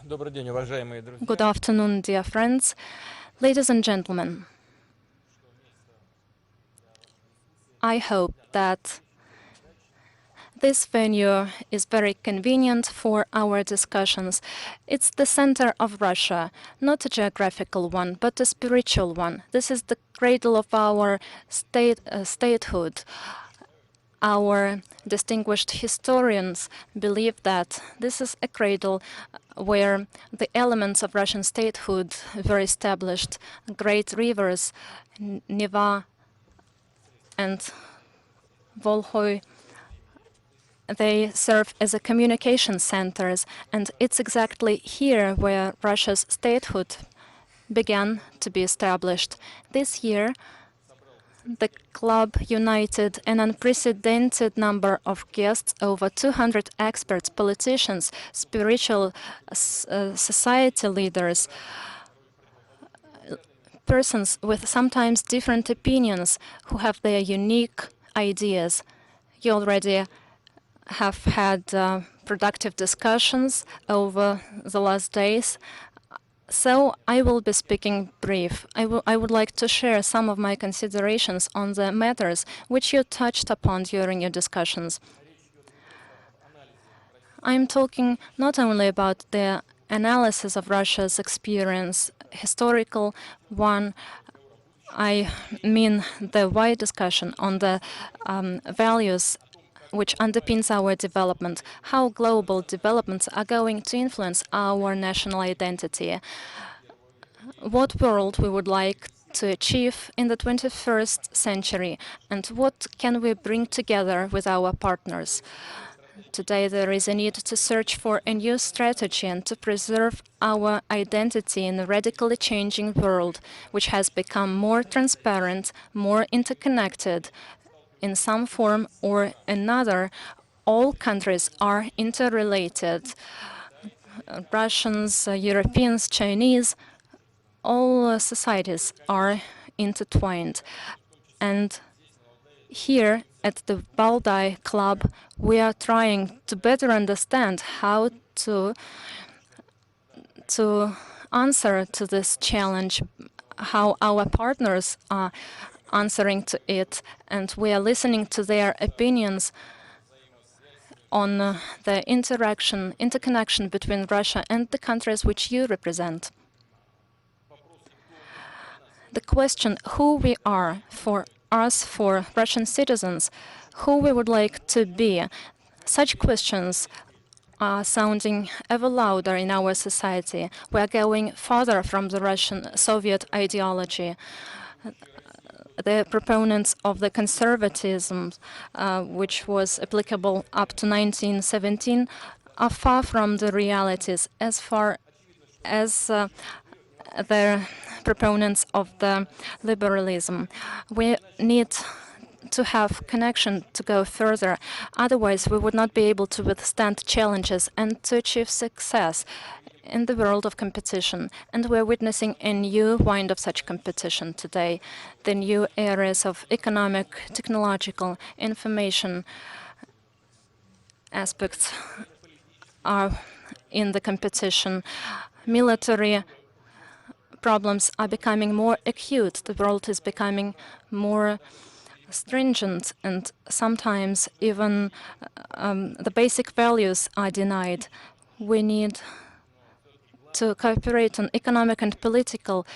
Good afternoon, dear friends. Ladies and gentlemen, I hope that this venue is very convenient for our discussions. It's the center of Russia, not a geographical one, but a spiritual one. This is the cradle of our statehood. Our distinguished historians believe that this is a cradle where the elements of Russian statehood were established. Great rivers, Neva and Volkhoi, they serve as a communication centers, and it's exactly here where Russia's statehood began to be established. This year, the club united an unprecedented number of guests, over 200 experts, politicians, spiritual society leaders, persons with sometimes different opinions who have their unique ideas. You already have had productive discussions over the last days. So I will be speaking brief. I would like to share some of my considerations on the matters which you touched upon during your discussions. I'm talking not only about the analysis of Russia's experience, historical one, I mean the wide discussion on the values which underpins our development, how global developments are going to influence our national identity, what world we would like to achieve in the 21st century, and what can we bring together with our partners. Today there is a need to search for a new strategy and to preserve our identity in a radically changing world, which has become more transparent, more interconnected. In some form or another, all countries are interrelated. Russians, Europeans, Chinese, all societies are intertwined. And here at the Valdai Club, we are trying to better understand how to answer to this challenge, how our partners are answering to it, and we are listening to their opinions on the interconnection between Russia and the countries which you represent. The question who we are for us, for Russian citizens, who we would like to be, such questions are sounding ever louder in our society. We are going farther from the Russian Soviet ideology. The proponents of the conservatism, which was applicable up to 1917, are far from the realities as far as the proponents of the liberalism. We need to have connection to go further. Otherwise, we would not be able to withstand challenges and to achieve success in the world of competition. And we're witnessing a new wind of such competition today. The new areas of economic, technological, information aspects are in the competition. Military problems are becoming more acute. The world is becoming more stringent, and sometimes even the basic values are denied. We need to cooperate on economic and political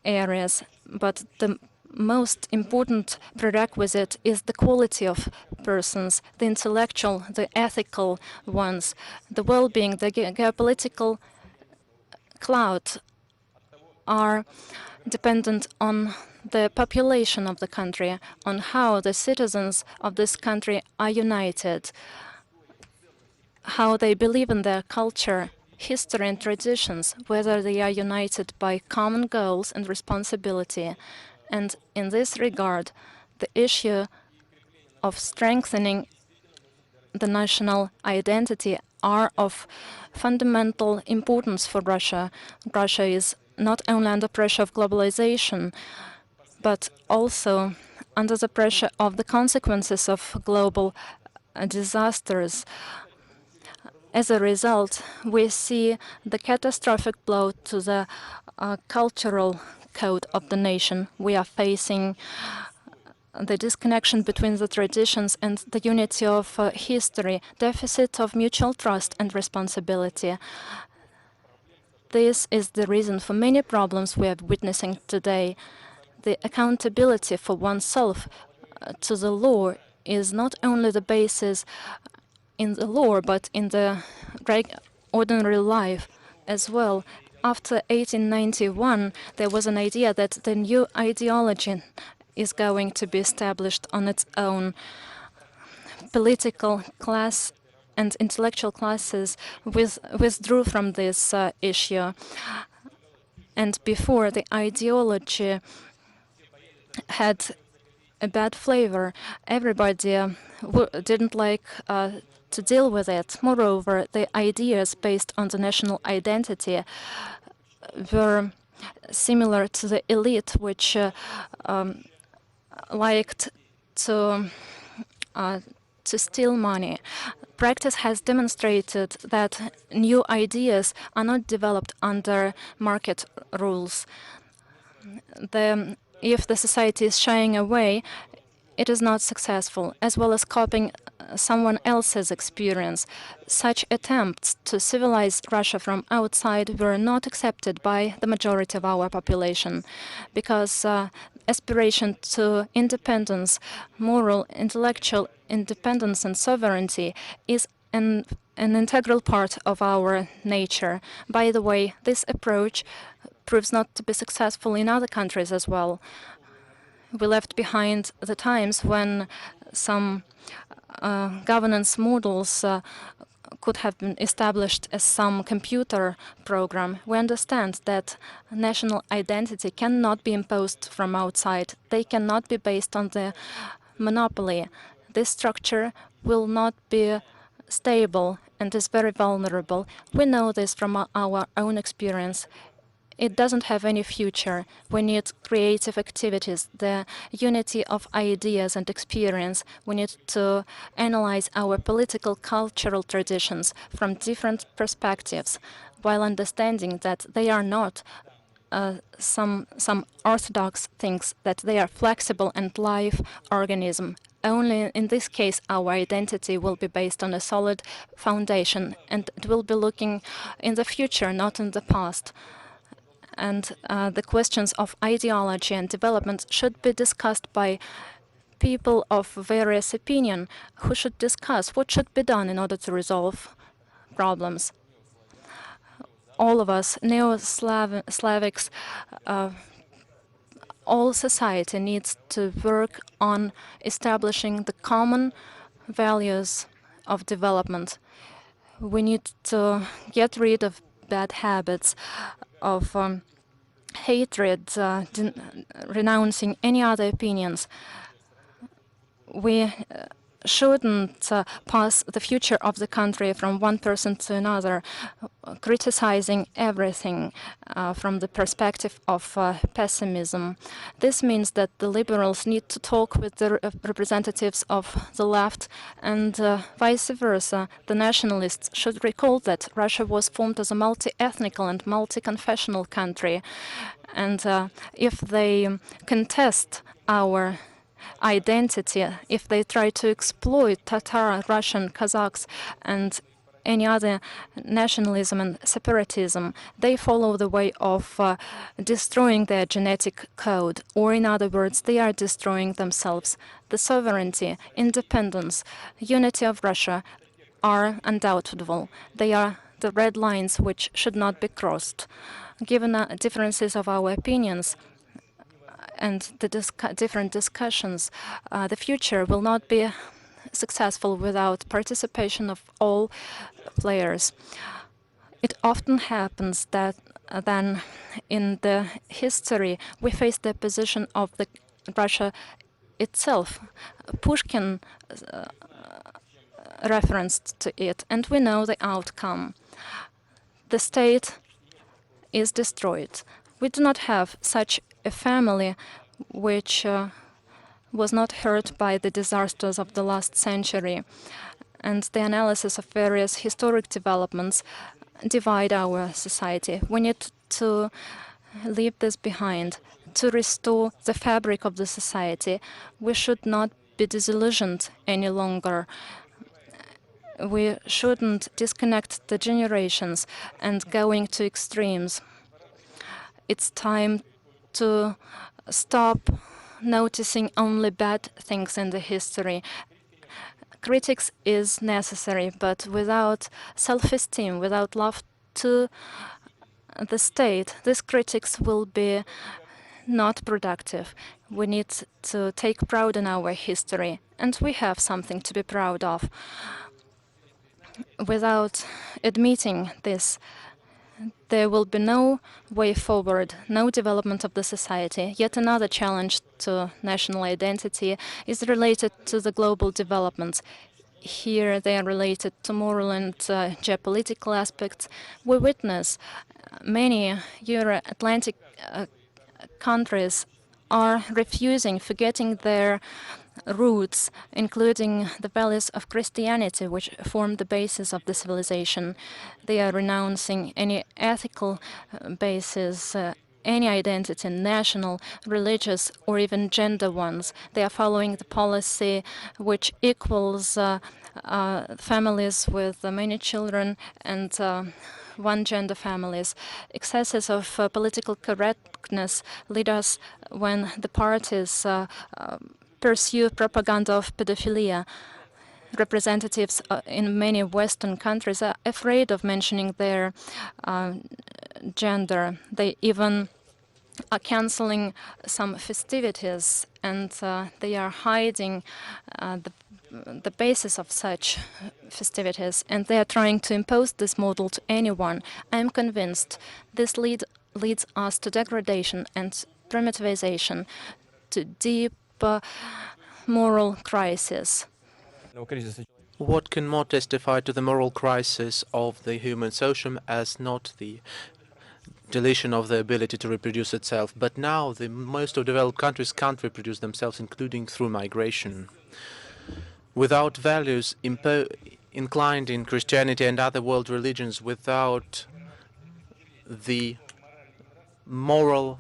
areas, but the most important prerequisite is the quality of persons, the intellectual, the ethical ones, the well-being, the geopolitical cloud are dependent on the population of the country, on how the citizens of this country are united, how they believe in their culture, history and traditions, whether they are united by common goals and responsibility. And in this regard, the issue of strengthening the national identity are of fundamental importance for Russia. Russia is not only under pressure of globalization, but also under the pressure of the consequences of global disasters. As a result, we see the catastrophic blow to the cultural code of the nation. We are facing the disconnection between the traditions and the unity of history, deficit of mutual trust and responsibility. This is the reason for many problems we are witnessing today. The accountability for oneself to the law is not only the basis in the law, but in the ordinary life as well. After 1891, there was an idea that the new ideology is going to be established on its own. Political class and intellectual classes withdrew from this issue. And before, the ideology had a bad flavor. Everybody didn't like to deal with it. Moreover, the ideas based on the national identity were similar to the elite, which liked to steal money. Practice has demonstrated that new ideas are not developed under market rules. If the society is shying away, it is not successful, as well as copying someone else's experience. Such attempts to civilize Russia from outside were not accepted by the majority of our population, because aspiration to independence, moral, intellectual independence and sovereignty is an integral part of our nature. By the way, this approach proves not to be successful in other countries as well. We left behind the times when some governance models could have been established as some computer program. We understand that national identity cannot be imposed from outside. They cannot be based on the monopoly. This structure will not be stable and is very vulnerable. We know this from our own experience. It doesn't have any future. We need creative activities, the unity of ideas and experience. We need to analyze our political cultural traditions from different perspectives, while understanding that they are not some orthodox things, that they are flexible and live organism. Only in this case our identity will be based on a solid foundation, and it will be looking in the future, not in the past. And the questions of ideology and development should be discussed by people of various opinion who should discuss what should be done in order to resolve problems. All of us, Neo-Slavics, all society needs to work on establishing the common values of development. We need to get rid of bad habits, of hatred, renouncing any other opinions. We shouldn't pass the future of the country from one person to another, criticizing everything from the perspective of pessimism. This means that the liberals need to talk with the representatives of the left, and vice versa. The nationalists should recall that Russia was formed as a multi-ethnical and multi-confessional country. And if they contest our identity, if they try to exploit Tatar, Russian, Kazakhs, and any other nationalism and separatism, they follow the way of destroying their genetic code, or in other words, they are destroying themselves. The sovereignty, independence, unity of Russia are undoubtable. They are the red lines which should not be crossed. Given the differences of our opinions and the different discussions, the future will not be successful without participation of all players. It often happens that then in the history we face the opposition of Russia itself. Pushkin referenced to it, and we know the outcome. The state is destroyed. We do not have such a family which was not hurt by the disasters of the last century. and the analysis of various historic developments divide our society. We need to leave this behind. To restore the fabric of the society, we should not be disillusioned any longer. We shouldn't disconnect the generations and going to extremes. It's time to stop noticing only bad things in the history. Critics is necessary, but without self-esteem, without love to the state, these critics will be not productive. We need to take pride in our history, and we have something to be proud of. Without admitting this, there will be no way forward, no development of the society. Yet another challenge to national identity is related to the global developments. Here they are related to moral and geopolitical aspects. We witness many Euro-Atlantic countries are refusing, forgetting their roots, including the values of Christianity, which form the basis of the civilization. They are renouncing any ethical basis, any identity, national, religious, or even gender ones. They are following the policy which equals families with many children and one-gender families. Excesses of political correctness lead us when the parties pursue propaganda of pedophilia. Representatives in many Western countries are afraid of mentioning their gender. They even are canceling some festivities, and they are hiding the basis of such festivities, and they are trying to impose this model to anyone. I am convinced this leads us to degradation and primitivization, to deep moral crisis. What can more testify to the moral crisis of the human socium as not the deletion of the ability to reproduce itself? But now the most of developed countries can't reproduce themselves, including through migration. Without values inclined in Christianity and other world religions, without the moral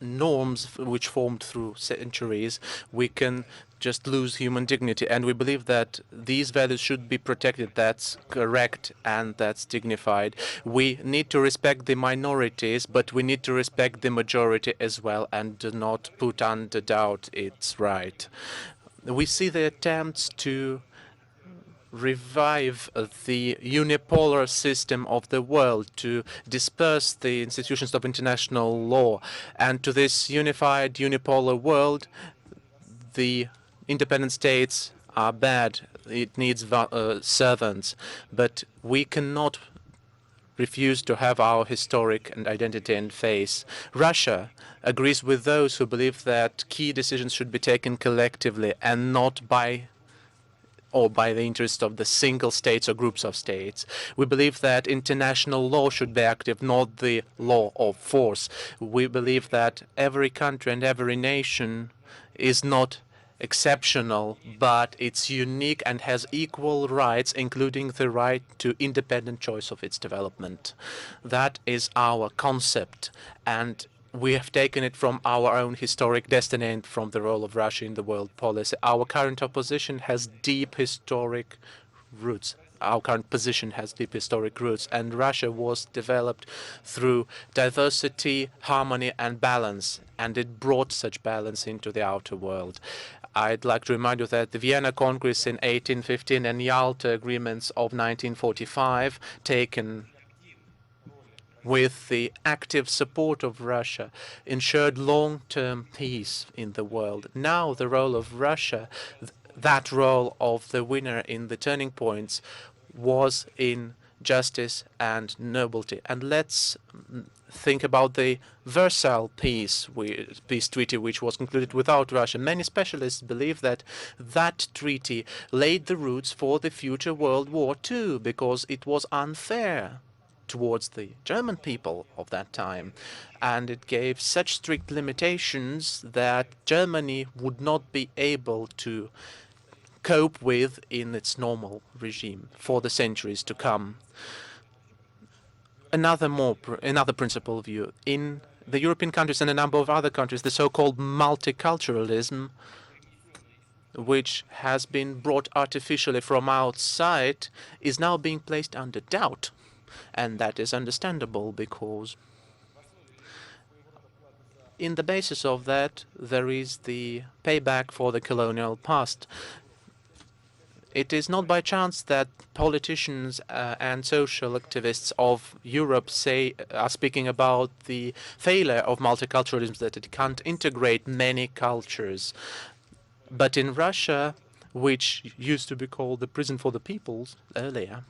norms which formed through centuries, we can just lose human dignity. And we believe that these values should be protected. That's correct and that's dignified. We need to respect the minorities, but we need to respect the majority as well and do not put under doubt its right. We see the attempts to revive the unipolar system of the world, to disperse the institutions of international law. And to this unified unipolar world, the independent states are bad. It needs servants. But we cannot refuse to have our historic and identity and face. Russia agrees with those who believe that key decisions should be taken collectively and not by the interest of the single states or groups of states. We believe that international law should be active, not the law of force. We believe that every country and every nation is not exceptional, but it's unique and has equal rights, including the right to independent choice of its development. That is our concept, and we have taken it from our own historic destiny and from the role of Russia in the world policy. Our current opposition has deep historic roots. Our current position has deep historic roots, and Russia was developed through diversity, harmony, and balance, and it brought such balance into the outer world. I'd like to remind you that the Vienna Congress in 1815 and Yalta agreements of 1945, taken with the active support of Russia, ensured long-term peace in the world. Now the role of Russia, that role of the winner in the turning points, was in justice and nobility. And let's think about the Versailles peace treaty, which was concluded without Russia. Many specialists believe that that treaty laid the roots for the future World War II because it was unfair towards the German people of that time, and it gave such strict limitations that Germany would not be able to cope with in its normal regime for the centuries to come. Another principal view in the European countries and a number of other countries, the so-called multiculturalism, which has been brought artificially from outside, is now being placed under doubt. And that is understandable because in the basis of that, there is the payback for the colonial past. It is not by chance that politicians and social activists of Europe are speaking about the failure of multiculturalism, that it can't integrate many cultures. But in Russia, which used to be called the prison for the peoples earlier,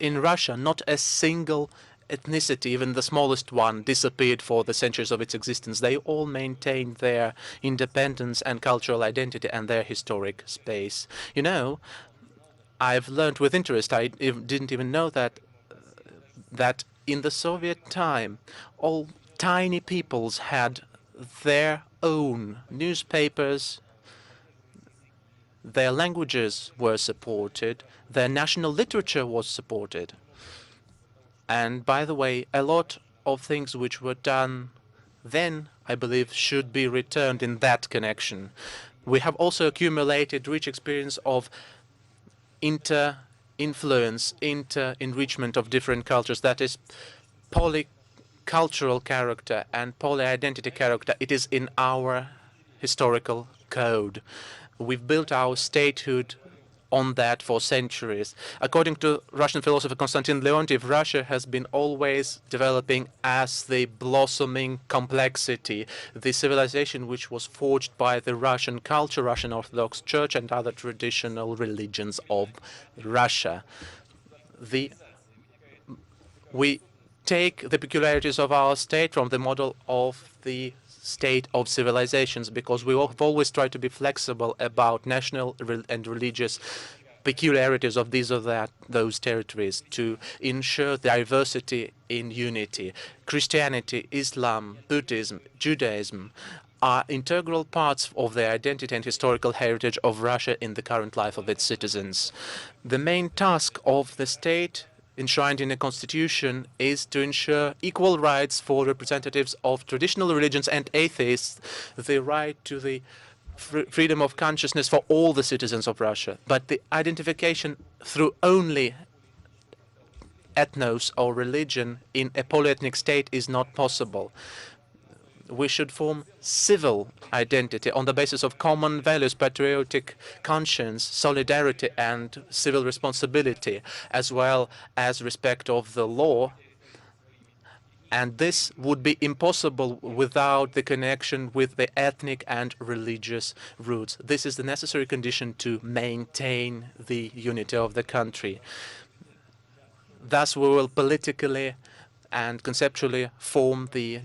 in Russia, not a single ethnicity, even the smallest one, disappeared for the centuries of its existence. They all maintained their independence and cultural identity and their historic space. You know, I've learned with interest, I didn't even know that in the Soviet time, all tiny peoples had their own newspapers, their languages were supported, their national literature was supported. And by the way, a lot of things which were done then, I believe, should be returned in that connection. We have also accumulated rich experience of inter-influence, inter-enrichment of different cultures. That is polycultural character and poly-identity character. It is in our historical code. We've built our statehood on that for centuries. According to Russian philosopher Konstantin Leontiev, Russia has been always developing as the blossoming complexity, the civilization which was forged by the Russian culture, Russian Orthodox Church, and other traditional religions of Russia. We take the peculiarities of our state from the model of the state of civilizations, because we have always tried to be flexible about national and religious peculiarities of these or those territories to ensure diversity in unity. Christianity, Islam, Buddhism, Judaism are integral parts of the identity and historical heritage of Russia in the current life of its citizens. The main task of the state enshrined in the constitution is to ensure equal rights for representatives of traditional religions and atheists, the right to the freedom of consciousness for all the citizens of Russia. But the identification through only ethnos or religion in a polyethnic state is not possible. We should form civil identity on the basis of common values, patriotic conscience, solidarity, and civil responsibility, as well as respect of the law. And this would be impossible without the connection with the ethnic and religious roots. This is the necessary condition to maintain the unity of the country. Thus, we will politically and conceptually form the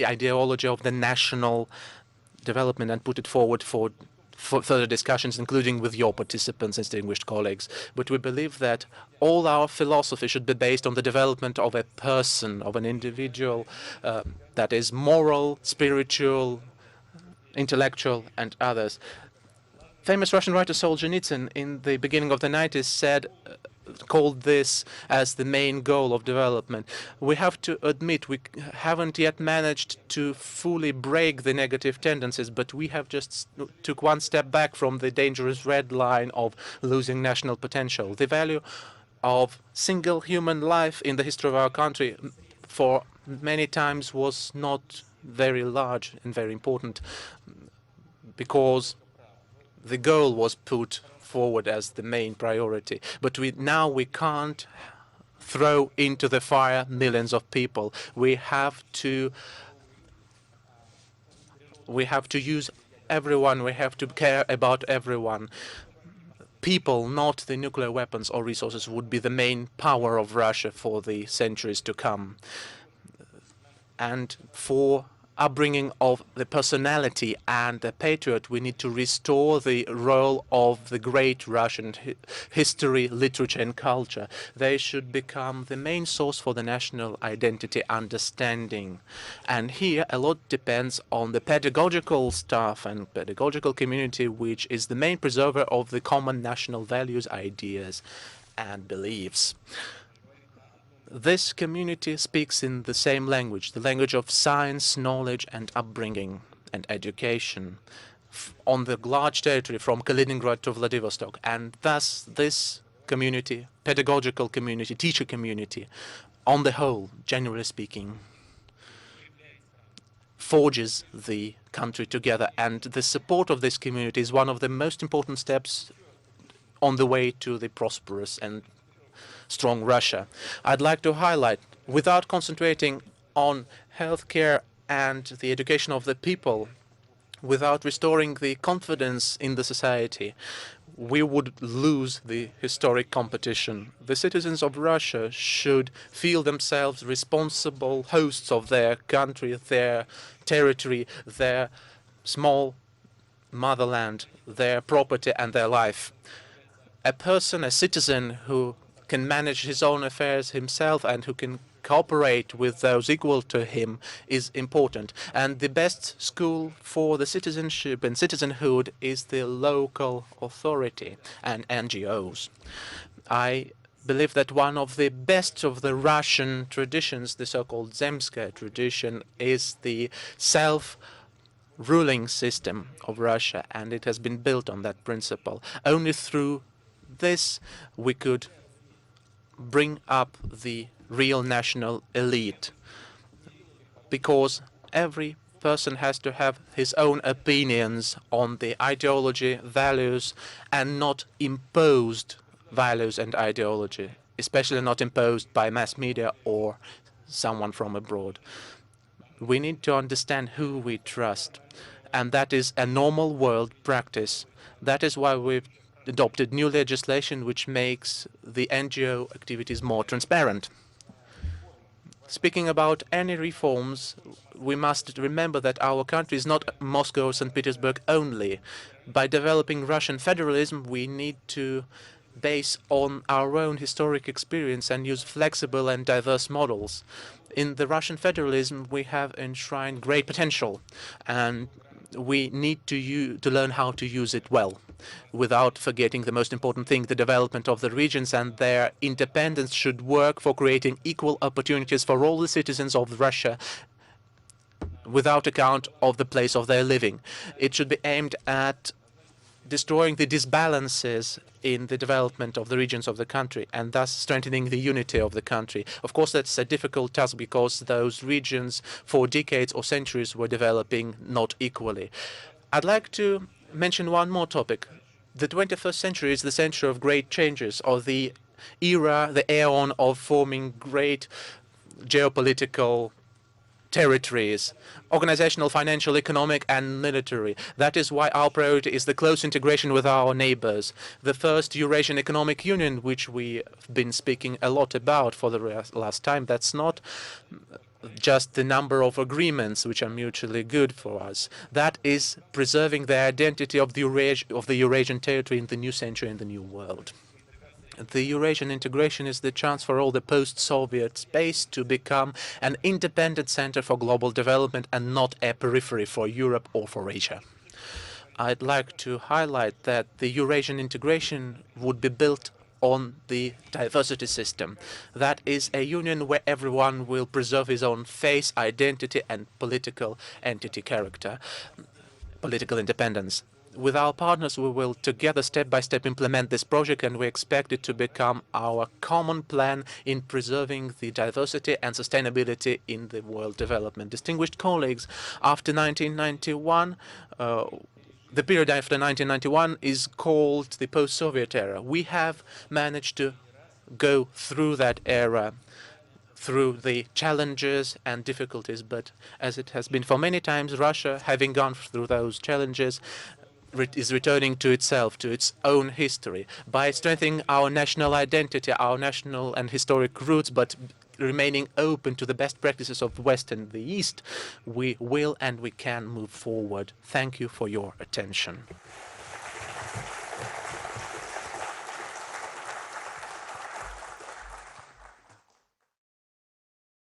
ideology of the national development and put it forward for further discussions, including with your participants, distinguished colleagues. But we believe that all our philosophy should be based on the development of a person, of an individual that is moral, spiritual, intellectual, and others. Famous Russian writer Solzhenitsyn in the beginning of the 90s called this as the main goal of development. We have to admit we haven't yet managed to fully break the negative tendencies, but we have just took one step back from the dangerous red line of losing national potential. The value of single human life in the history of our country for many times was not very large and very important, because the goal was put forward as the main priority. But now we can't throw into the fire millions of people. We have to use everyone. We have to care about everyone. People, not the nuclear weapons or resources, would be the main power of Russia for the centuries to come. And for upbringing of the personality and the patriot. We need to restore the role of the great Russian history, literature, and culture. They should become the main source for the national identity understanding. And here a lot depends on the pedagogical staff and pedagogical community, which is the main preserver of the common national values, ideas, and beliefs. This community speaks in the same language, the language of science, knowledge, and upbringing and education on the large territory from Kaliningrad to Vladivostok. And thus this community, pedagogical community, teacher community, on the whole, generally speaking, forges the country together. And the support of this community is one of the most important steps on the way to the prosperous and strong Russia. I'd like to highlight, without concentrating on healthcare and the education of the people, without restoring the confidence in the society, we would lose the historic competition. The citizens of Russia should feel themselves responsible hosts of their country, their territory, their small motherland, their property, and their life. A person, a citizen who can manage his own affairs himself and who can cooperate with those equal to him is important. And the best school for the citizenship and citizenhood is the local authority and NGOs. I believe that one of the best of the Russian traditions, the so-called Zemskaya tradition, is the self-ruling system of Russia, and it has been built on that principle. Only through this we could bring up the real national elite, because every person has to have his own opinions on the ideology, values, and not imposed values and ideology, especially not imposed by mass media or someone from abroad. We need to understand who we trust, and that is a normal world practice. That is why we've adopted new legislation which makes the NGO activities more transparent. Speaking about any reforms, we must remember that our country is not Moscow or St. Petersburg only. By developing Russian federalism, we need to base on our own historic experience and use flexible and diverse models. In the Russian federalism, we have enshrined great potential, and we need to learn how to use it well, without forgetting the most important thing, the development of the regions and their independence should work for creating equal opportunities for all the citizens of Russia without account of the place of their living. It should be aimed at destroying the disbalances in the development of the regions of the country and thus strengthening the unity of the country. Of course, that's a difficult task because those regions for decades or centuries were developing not equally. I'd like to mention one more topic. The 21st century is the century of great changes, or the era, the aeon of forming great geopolitical territories, organizational, financial, economic, and military. That is why our priority is the close integration with our neighbors. The first Eurasian Economic Union, which we've been speaking a lot about for the last time, that's not just the number of agreements which are mutually good for us. That is preserving the identity of the Eurasian territory in the new century, in the new world. The Eurasian integration is the chance for all the post-Soviet space to become an independent center for global development and not a periphery for Europe or for Asia. I'd like to highlight that the Eurasian integration would be built on the diversity system. That is a union where everyone will preserve his own face, identity, and political entity character, political independence. With our partners, we will together step by step implement this project, and we expect it to become our common plan in preserving the diversity and sustainability in the world development. Distinguished colleagues, after 1991, the period after 1991 is called the post-Soviet era. We have managed to go through that era, through the challenges and difficulties, but as it has been for many times, Russia, having gone through those challenges, is returning to itself, to its own history, by strengthening our national identity, our national and historic roots, but remaining open to the best practices of the West and the East, we will and we can move forward. Thank you for your attention.